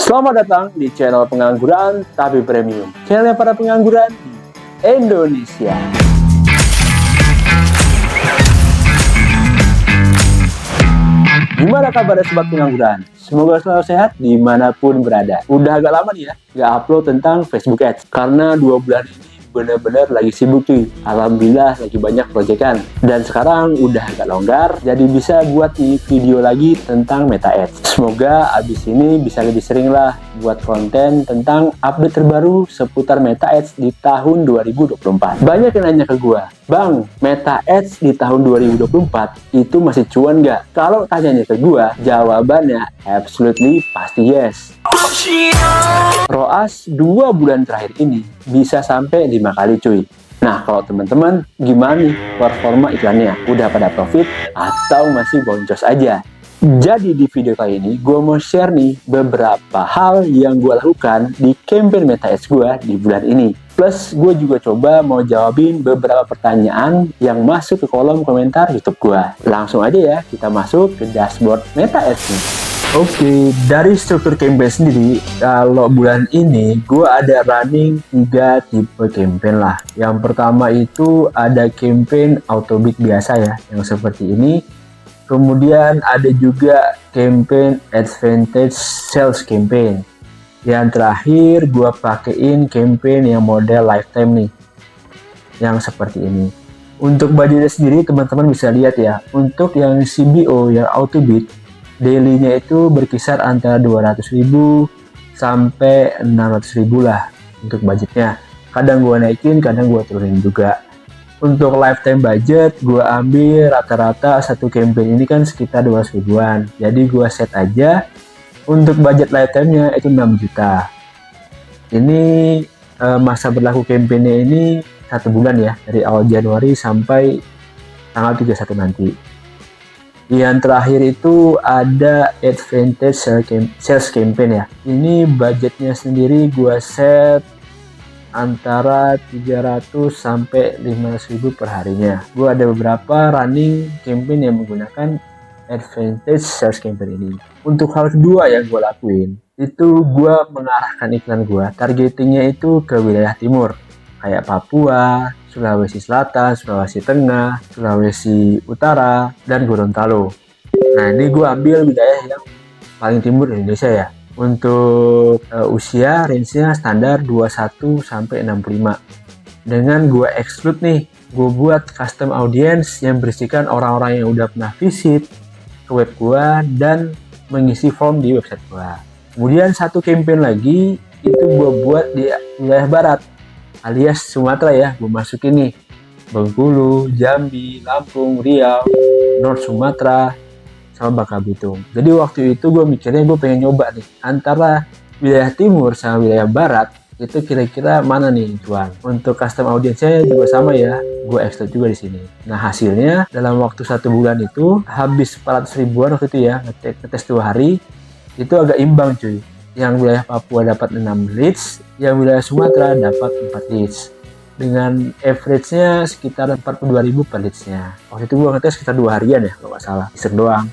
Selamat datang di channel pengangguran tapi premium, channelnya para pengangguran di Indonesia. Gimana kabar sobat pengangguran? Semoga selalu sehat dimanapun berada. Udah agak lama nih ya, nggak upload tentang Facebook Ads, karena 2 bulan ini bener-bener lagi sibuk cuy. Alhamdulillah lagi banyak proyekan. Dan sekarang udah agak longgar, jadi bisa buat nih video lagi tentang Meta Ads. Semoga abis ini bisa lebih sering lah buat konten tentang update terbaru seputar Meta Ads di tahun 2024. Banyak yang nanya ke gua, Bang, Meta Ads di tahun 2024 itu masih cuan nggak? Kalau tanyanya ke gua, jawabannya absolutely pasti yes. ROAS 2 bulan terakhir ini bisa sampai 5 kali cuy. Nah, kalau teman-teman gimana nih performa iklannya? Udah pada profit atau masih boncos aja? Jadi di video kali ini gue mau share nih beberapa hal yang gue lakukan di campaign Meta Ads gue di bulan ini. Plus gue juga coba mau jawabin beberapa pertanyaan yang masuk ke kolom komentar YouTube gue. Langsung aja ya kita masuk ke dashboard Meta Ads nih. Oke, dari struktur campaign sendiri, kalau bulan ini gue ada running 3 tipe campaign lah. Yang pertama itu ada campaign autobid biasa ya, yang seperti ini. Kemudian ada juga campaign advantage sales campaign. Yang terakhir gue pakein campaign yang model lifetime nih, yang seperti ini. Untuk budgetnya sendiri teman-teman bisa lihat ya. Untuk yang CBO yang autobid, daily-nya itu berkisar antara 200.000 sampai 600.000 lah untuk budgetnya. Kadang gue naikin, kadang gue turunin juga. Untuk lifetime budget, gue ambil rata-rata satu campaign ini kan sekitar 200 ribuan. Jadi gue set aja untuk budget lifetime-nya itu 6 juta. Ini masa berlaku campaign-nya ini 1 bulan ya, dari awal Januari sampai tanggal 31 nanti. Yang terakhir itu ada advantage sales campaign ya. Ini budgetnya sendiri gue set antara 300 sampai 500.000 per harinya. Gue ada beberapa running campaign yang menggunakan advantage sales campaign ini. Untuk hal kedua yang gue lakuin, itu gue mengarahkan iklan gue, targetingnya itu ke wilayah timur, kayak Papua, Sulawesi Selatan, Sulawesi Tengah, Sulawesi Utara, dan Gorontalo. Nah, ini gue ambil wilayah yang paling timur Indonesia ya. Untuk usia range-nya standar 21 sampai 65. Dengan gue exclude nih, gue buat custom audience yang berisikan orang-orang yang udah pernah visit ke web gue dan mengisi form di website gue. Kemudian satu campaign lagi itu gue buat di wilayah barat alias Sumatera ya. Gue masukin nih Bengkulu, Jambi, Lampung, Riau, North Sumatera, sama Bangka Belitung. Jadi waktu itu gue mikirnya gue pengen nyoba nih antara wilayah timur sama wilayah barat, itu kira-kira mana nih cuan. Untuk custom audience-nya juga sama ya, gue extend juga di sini. Nah, hasilnya dalam waktu 1 bulan itu habis 400 ribuan waktu itu ya, ngetes 2 hari itu agak imbang cuy. Yang wilayah Papua dapat 6 leads, yang wilayah Sumatera dapat 4 leads. Dengan average-nya sekitar 42.000 per leads-nya. Waktu itu gue ngetes sekitar 2 harian ya, kalau nggak salah. Iseng doang.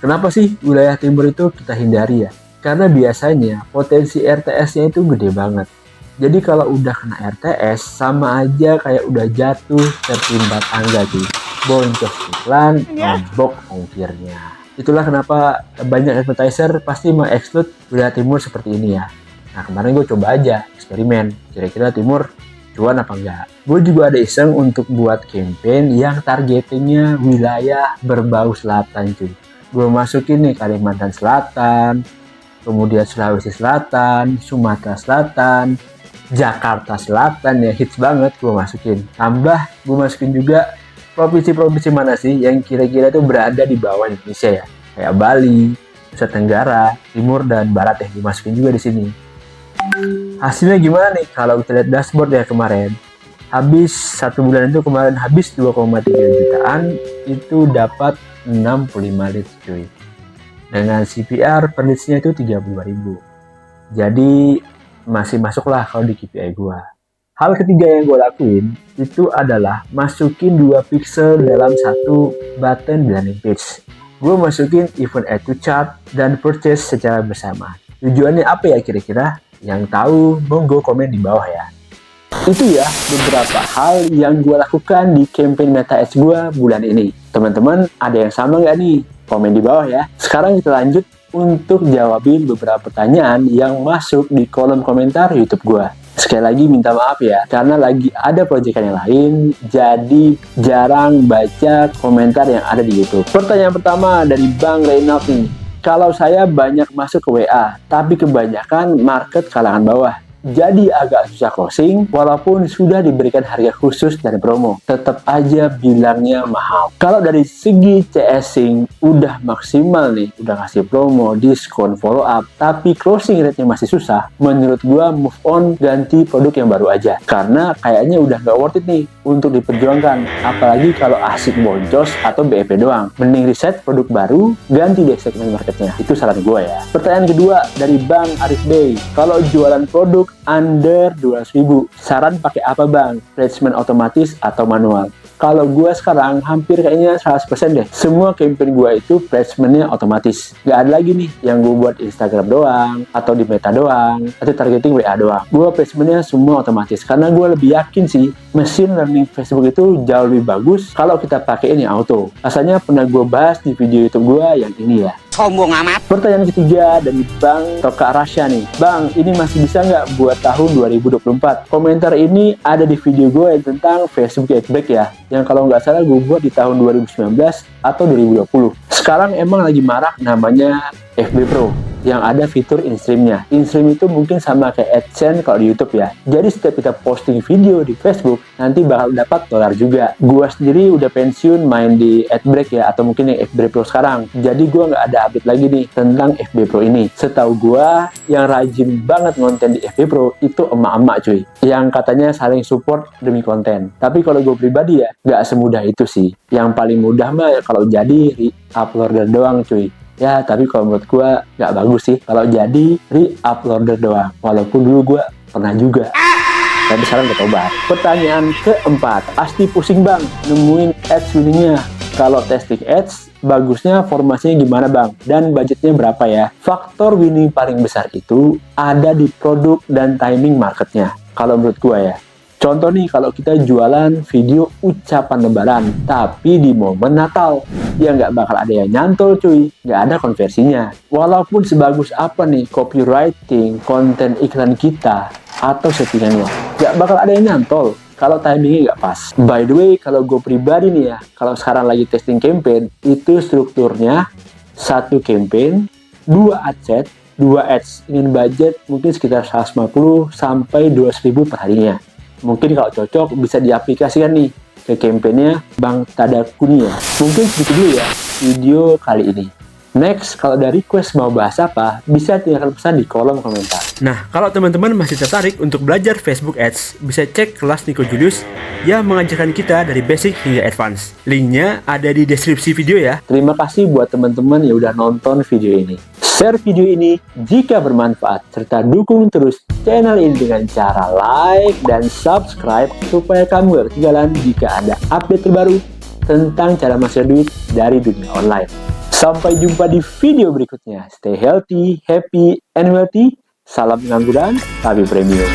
Kenapa sih wilayah timur itu kita hindari ya? Karena biasanya potensi RTS-nya itu gede banget. Jadi kalau udah kena RTS, sama aja kayak udah jatuh tertimpa tangga cuy. Boncos iklan, nombok ongkirnya. Itulah kenapa banyak advertiser pasti meng-exclude wilayah timur seperti ini ya. Nah, kemarin gue coba aja eksperimen, kira-kira timur cuan apa enggak. Gue juga ada iseng untuk buat campaign yang targetingnya wilayah berbau selatan cuy. Gue masukin nih Kalimantan Selatan, kemudian Sulawesi Selatan, Sumatera Selatan, Jakarta Selatan ya, hits banget gue masukin. Tambah gue masukin juga provinsi-provinsi mana sih yang kira-kira itu berada di bawah Indonesia ya, kayak Bali, Nusa Tenggara, Timur dan Barat ya, dimasukin juga di sini. Hasilnya gimana nih? Kalau kita lihat dashboard ya kemarin, habis 1 bulan itu kemarin habis 2,3 jutaan, itu dapat 65 leads cuy. Dengan CPR per leads-nya itu 32.000. Jadi masih masuk lah kalau di KPI gua. Hal ketiga yang gue lakuin itu adalah masukin 2 pixel dalam satu button landing page. Gue masukin event add to chart dan purchase secara bersamaan. Tujuannya apa ya kira-kira? Yang tahu, monggo komen di bawah ya. Itu ya beberapa hal yang gue lakukan di campaign Meta Ads gue bulan ini. Teman-teman ada yang sama nggak nih? Komen di bawah ya. Sekarang kita lanjut untuk jawabin beberapa pertanyaan yang masuk di kolom komentar YouTube gue. Sekali lagi minta maaf ya, karena lagi ada proyekan yang lain, jadi jarang baca komentar yang ada di YouTube. Pertanyaan pertama dari Bang Reynald nih. Kalau saya banyak masuk ke WA, tapi kebanyakan market kalangan bawah. Jadi agak susah closing, walaupun sudah diberikan harga khusus dan promo. Tetap aja bilangnya mahal. Kalau dari segi CSing udah maksimal nih, udah ngasih promo, diskon, follow up, tapi closing rate-nya masih susah, menurut gua move on, ganti produk yang baru aja. Karena kayaknya udah gak worth it nih untuk diperjuangkan. Apalagi kalau asik boncos atau BEP doang. Mending riset produk baru, ganti deh segmen marketnya. Itu saran gua ya. Pertanyaan kedua dari Bang Arif Bey. Kalau jualan produk under 200.000, saran pakai apa bang? Placement otomatis atau manual? Kalau gue sekarang hampir kayaknya 100% deh. Semua campaign gue itu placementnya otomatis. Gak ada lagi nih yang gue buat Instagram doang, atau di Meta doang, atau targeting WA doang. Gue placementnya semua otomatis. Karena gue lebih yakin sih, machine learning Facebook itu jauh lebih bagus kalau kita pakai ini auto. Rasanya pernah gue bahas di video YouTube gue yang ini ya. Sombong amat. Pertanyaan ketiga dari Bang Toka Rasya nih. Bang, ini masih bisa nggak buat tahun 2024? Komentar ini ada di video gue yang tentang Facebook Adback ya. Yang kalau nggak salah gue buat di tahun 2019 atau 2020. Sekarang emang lagi marak namanya FB Pro, yang ada fitur in-stream-nya. In-stream itu mungkin sama kayak AdSense kalau di YouTube ya. Jadi setiap kita posting video di Facebook, nanti bakal dapat dolar juga. Gua sendiri udah pensiun main di Adbreak ya, atau mungkin yang FB Pro sekarang. Jadi gua nggak ada update lagi nih tentang FB Pro ini. Setahu gua, yang rajin banget konten di FB Pro itu emak-emak cuy. Yang katanya saling support demi konten. Tapi kalau gue pribadi ya, nggak semudah itu sih. Yang paling mudah mah kalau jadi re-uploader doang cuy. Ya, tapi kalau menurut gue nggak bagus sih kalau jadi re-uploader doang. Walaupun dulu gue pernah juga. Tapi sekarang udah tobat. Pertanyaan keempat. Pasti pusing bang nemuin ads winningnya. Kalau testing ads, bagusnya formasinya gimana bang? Dan budgetnya berapa ya? Faktor winning paling besar itu ada di produk dan timing marketnya. Kalau menurut gue ya. Contoh nih, kalau kita jualan video ucapan lebaran, tapi di momen Natal, ya nggak bakal ada yang nyantol cuy, nggak ada konversinya. Walaupun sebagus apa nih copywriting, konten iklan kita, atau settingannya, nggak bakal ada yang nyantol kalau timingnya nggak pas. By the way, kalau gue pribadi nih ya, kalau sekarang lagi testing campaign, itu strukturnya 1 campaign, 2 adset, 2 ads, ingin budget mungkin sekitar 150 sampai 200.000 per harinya. Mungkin kalau cocok bisa diaplikasikan nih ke campaignnya Bang Tadakuni ya. Mungkin segitu dulu ya video kali ini. Next, kalau ada request mau bahas apa, bisa tinggalkan pesan di kolom komentar. Nah, kalau teman-teman masih tertarik untuk belajar Facebook Ads, bisa cek kelas Nico Julius yang mengajarkan kita dari basic hingga advance. Linknya ada di deskripsi video ya. Terima kasih buat teman-teman yang udah nonton video ini. Share video ini jika bermanfaat, serta dukung terus channel ini dengan cara like dan subscribe supaya kamu gak ketinggalan jika ada update terbaru tentang cara menghasilkan duit dari dunia online. Sampai jumpa di video berikutnya. Stay healthy, happy, and wealthy. Salam pengangguran, tapi premium.